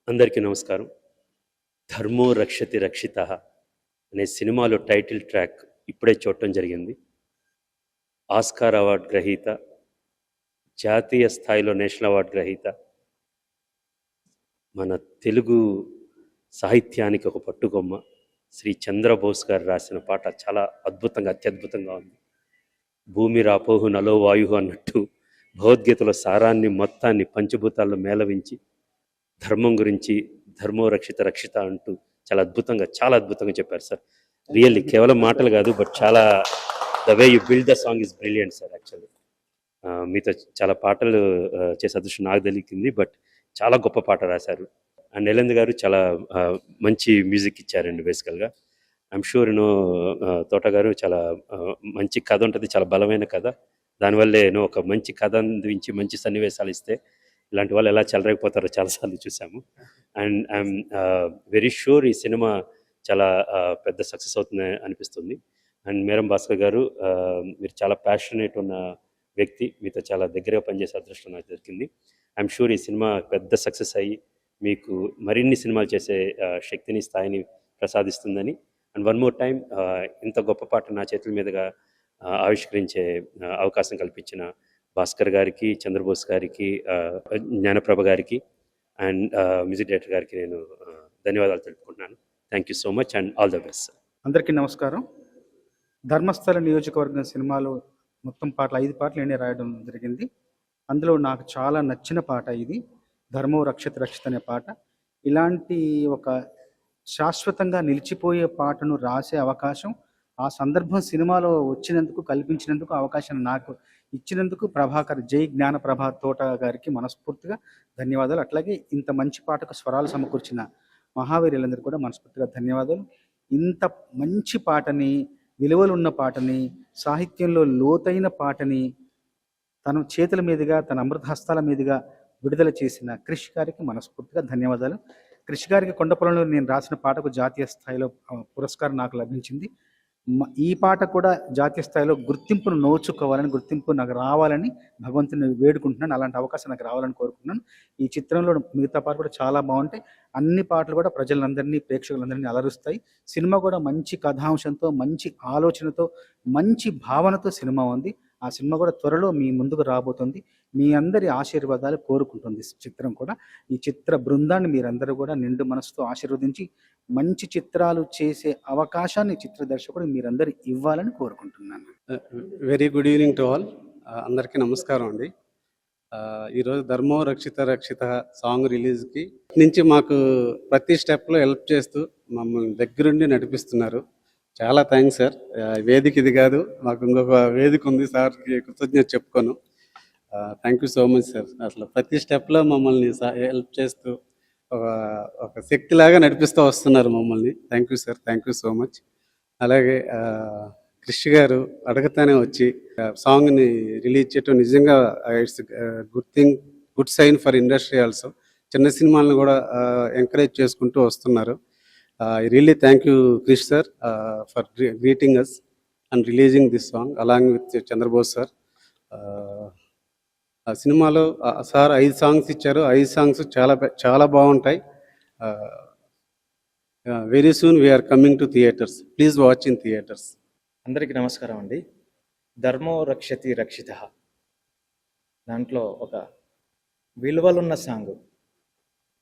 అందరికీ నమస్కారం. 'ధర్మో రక్షతి రక్షితః' అనే సినిమాలో టైటిల్ ట్రాక్ ఇప్పుడే చూడటం జరిగింది. ఆస్కార్ అవార్డ్ గ్రహీత, జాతీయ స్థాయిలో నేషనల్ అవార్డ్ గ్రహీత, మన తెలుగు సాహిత్యానికి ఒక పట్టుకొమ్మ శ్రీ చంద్రబోస్ గారు రాసిన పాట చాలా అద్భుతంగా, అత్యద్భుతంగా ఉంది. భూమి రాపోహు నలో వాయువు అన్నట్టు భగవద్గీతలో సారాన్ని మొత్తాన్ని పంచభూతాల్లో మేళవించి ధర్మం గురించి ధర్మో రక్షిత రక్షిత అంటూ చాలా అద్భుతంగా చెప్పారు సార్. రియల్లీ కేవలం మాటలు కాదు, బట్ చాలా the way you build the song is brilliant sir. Actually మీతో చాలా పాటలు చేసే అదృష్టం నాకు దొరికింది, బట్ చాలా గొప్ప పాట రాశారు. అండ్ ఎలంద్ గారు చాలా మంచి మ్యూజిక్ ఇచ్చారండి. బేసికల్గా ఐఎమ్ షూర్ తోట గారు చాలా మంచి కథ ఉంటుంది, చాలా బలమైన కథ. దానివల్లే ఒక మంచి కథ అందించి మంచి సన్నివేశాలు ఇస్తే ఇలాంటి వాళ్ళు ఎలా చెలరేకపోతారో చాలాసార్లు చూసాము. అండ్ ఐఎమ్ వెరీ షూర్ ఈ సినిమా చాలా పెద్ద సక్సెస్ అవుతుంది అనిపిస్తుంది. అండ్ మేరం భాస్కర్ గారు, మీరు చాలా ప్యాషనేట్ ఉన్న వ్యక్తి, మీతో చాలా దగ్గరగా పనిచేసే అదృష్టం నాకు దొరికింది. ఐఎమ్ షూర్ ఈ సినిమా పెద్ద సక్సెస్ అయ్యి మీకు మరిన్ని సినిమాలు చేసే శక్తిని, స్థాయిని ప్రసాదిస్తుందని. అండ్ వన్ మోర్ టైం, ఇంత గొప్ప పాట నా చేతుల మీదుగా ఆవిష్కరించే అవకాశం కల్పించిన భాస్కర్ గారికి, చంద్రబోస్ గారికి, జ్ఞానప్రభ గారికి అండ్ మ్యూజిక్ డైరెక్టర్ గారికి నేను ధన్యవాదాలు తెలుపుకుంటున్నాను. Thank you so much and all the best. అందరికీ నమస్కారం. ధర్మస్థల నియోజకవర్గం సినిమాలో మొత్తం పాటలు 5 పాటలు నేనే రాయడం జరిగింది. అందులో నాకు చాలా నచ్చిన పాట ఇది, ధర్మో రక్షిత రక్షిత అనే పాట. ఇలాంటి ఒక శాశ్వతంగా నిలిచిపోయే పాటను రాసే అవకాశం, ఆ సందర్భం సినిమాలో వచ్చినందుకు, కల్పించినందుకు, అవకాశాన్ని నాకు ఇచ్చినందుకు ప్రభాకర్, జై జ్ఞానప్రభ తోట గారికి మనస్ఫూర్తిగా ధన్యవాదాలు. అట్లాగే ఇంత మంచి పాటకు స్వరాలు సమకూర్చిన మహావీరులందరికీ కూడా మనస్ఫూర్తిగా ధన్యవాదాలు. ఇంత మంచి పాటని, విలువలున్న పాటని, సాహిత్యంలో లోతైన పాటని తన చేతుల మీదుగా, తన అమృత హస్తాల మీదుగా విడుదల చేసిన క్రిష్ గారికి మనస్ఫూర్తిగా ధన్యవాదాలు. క్రిష్ గారికి కొండపొలంలో నేను రాసిన పాటకు జాతీయ స్థాయిలో పురస్కారం నాకు లభించింది. ఈ పాట కూడా జాతీయ స్థాయిలో గుర్తింపును నోచుకోవాలని, గుర్తింపు నాకు రావాలని భగవంతుని వేడుకుంటున్నాను. అలాంటి అవకాశం నాకు రావాలని కోరుకుంటున్నాను. ఈ చిత్రంలో మిగతా పాటలు కూడా చాలా బాగుంటాయి. అన్ని పాటలు కూడా ప్రజలందరినీ, ప్రేక్షకులందరినీ అలరుస్తాయి. సినిమా కూడా మంచి కథాంశంతో, మంచి ఆలోచనతో, మంచి భావనతో సినిమా ఉంది. ఆ సినిమా కూడా త్వరలో మీ ముందుకు రాబోతుంది. మీ అందరి ఆశీర్వాదాలు కోరుకుంటుంది చిత్రం కూడా. ఈ చిత్ర బృందాన్ని మీరందరూ కూడా నిండు మనసుతో ఆశీర్వదించి మంచి చిత్రాలు చేసే అవకాశాన్ని చిత్ర దర్శకుడు మీరందరూ ఇవ్వాలని కోరుకుంటున్నాను. Very good evening to all. అందరికీ నమస్కారం అండి. ఈరోజు ధర్మో రక్షిత రక్షిత సాంగ్ రిలీజ్కి నుంచి మాకు ప్రతి స్టెప్లో హెల్ప్ చేస్తూ మమ్మల్ని దగ్గరుండి నడిపిస్తున్నారు. చాలా థ్యాంక్స్ సార్. వేదిక ఇది కాదు, మాకు ఇంకొక వేదిక ఉంది, సార్కి కృతజ్ఞత చెప్పుకోను. Thank you so much sir. అసలు ప్రతి స్టెప్లో మమ్మల్ని హెల్ప్ చేస్తూ ఒక శక్తిలాగా నడిపిస్తూ వస్తున్నారు మమ్మల్ని. Thank you sir, thank you so much. అలాగే క్రిష్ గారు అడగతానే వచ్చి సాంగ్ని రిలీజ్ చేయటం నిజంగా it's good thing, good sign for industry also. చిన్న సినిమాలను కూడా ఎంకరేజ్ చేసుకుంటూ వస్తున్నారు. I really thank you, Krish sir, for greeting us and releasing this song along with Chandrabose sir. ఆ సినిమాలో సార్ 5 సాంగ్స్ ఇచ్చారు. 5 సాంగ్స్ చాలా బాగుంటాయి. Very soon we are coming to theatres. Please watch in theatres. అందరికీ నమస్కారం అండి. ధర్మో రక్షతి రక్షిత, దాంట్లో ఒక విలువలున్న సాంగ్,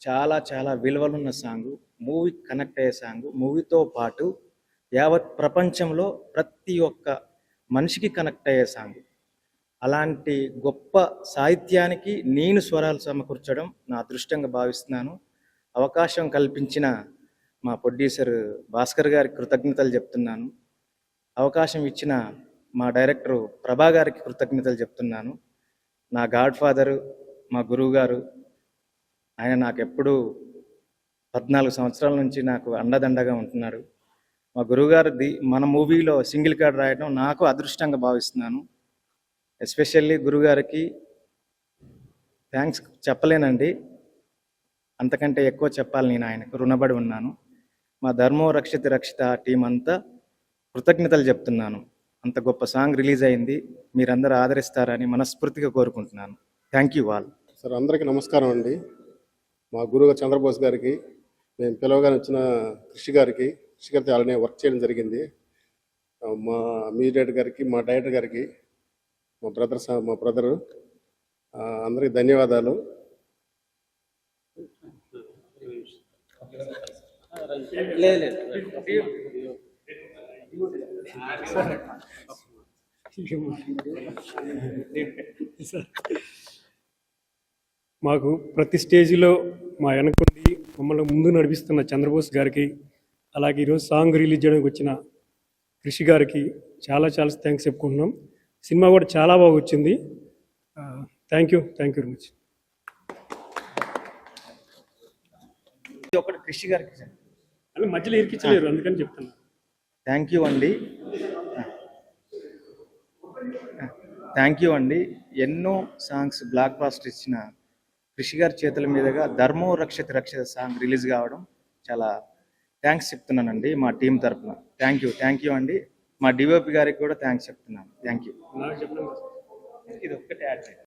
చాలా విలువలున్న సాంగ్, మూవీ కనెక్ట్ అయ్యే సాంగ్, మూవీతో పాటు యావత్ ప్రపంచంలో ప్రతి ఒక్క మనిషికి కనెక్ట్ అయ్యే సాంగ్. అలాంటి గొప్ప సాహిత్యానికి నేను స్వరాలు సమకూర్చడం నా అదృష్టంగా భావిస్తున్నాను. అవకాశం కల్పించిన మా ప్రొడ్యూసర్ భాస్కర్ గారికి కృతజ్ఞతలు చెప్తున్నాను. అవకాశం ఇచ్చిన మా డైరెక్టరు ప్రభా గారికి కృతజ్ఞతలు చెప్తున్నాను. నా గాడ్ ఫాదరు, మా గురువు గారు, ఆయన నాకు ఎప్పుడూ 14 సంవత్సరాల నుంచి నాకు అండదండగా ఉంటున్నాడు. మా గురువుగారిది మన మూవీలో సింగిల్ కార్డ్ రాయడం నాకు అదృష్టంగా భావిస్తున్నాను. ఎస్పెషల్లీ గురువుగారికి థ్యాంక్స్ చెప్పలేనండి, అంతకంటే ఎక్కువ చెప్పాలి. నేను ఆయనకు రుణపడి ఉన్నాను. మా ధర్మో రక్షిత రక్షిత టీం అంతా కృతజ్ఞతలు చెప్తున్నాను. అంత గొప్ప సాంగ్ రిలీజ్ అయింది, మీరందరూ ఆదరిస్తారని మనస్ఫూర్తిగా కోరుకుంటున్నాను. Thank you all. సార్ అందరికీ నమస్కారం అండి. మా గురువు చంద్రబోస్ గారికి, మేము పిలవగానే వచ్చిన కృషి గారికి, కృషి గారితో అలానే వర్క్ చేయడం జరిగింది. మా మ్యూజిక్ గారికి, మా డైరెక్టర్ గారికి, మా బ్రదరు అందరికీ ధన్యవాదాలు. మాకు ప్రతి స్టేజిలో మా వెనకుండి మమ్మల్ని ముందు నడిపిస్తున్న చంద్రబోస్ గారికి, అలాగే ఈరోజు సాంగ్ రిలీజ్ చేయడానికి వచ్చిన కృషి గారికి చాలా చాలా థ్యాంక్స్ చెప్పుకుంటున్నాం. సినిమా కూడా చాలా బాగా వచ్చింది. Thank you very much. ఒకటి కృషి గారికి అలా మధ్యలో ఇరికించలేరు, అందుకని చెప్తున్నా. థ్యాంక్ యూ అండి. ఎన్నో సాంగ్స్ బ్లాక్ బాస్టర్ ఇచ్చిన కృషి గారి చేతుల మీదుగా ధర్మో రక్షిత రక్షిత సాంగ్ రిలీజ్ కావడం చాలా థ్యాంక్స్ చెప్తున్నానండి మా టీం తరఫున. థ్యాంక్ యూ అండి. మా డిఓపి గారికి కూడా థ్యాంక్స్ చెప్తున్నాను. Thank you. నాకు చెప్పండి. ఇది ఒక్కటే యాడ్ చేయండి.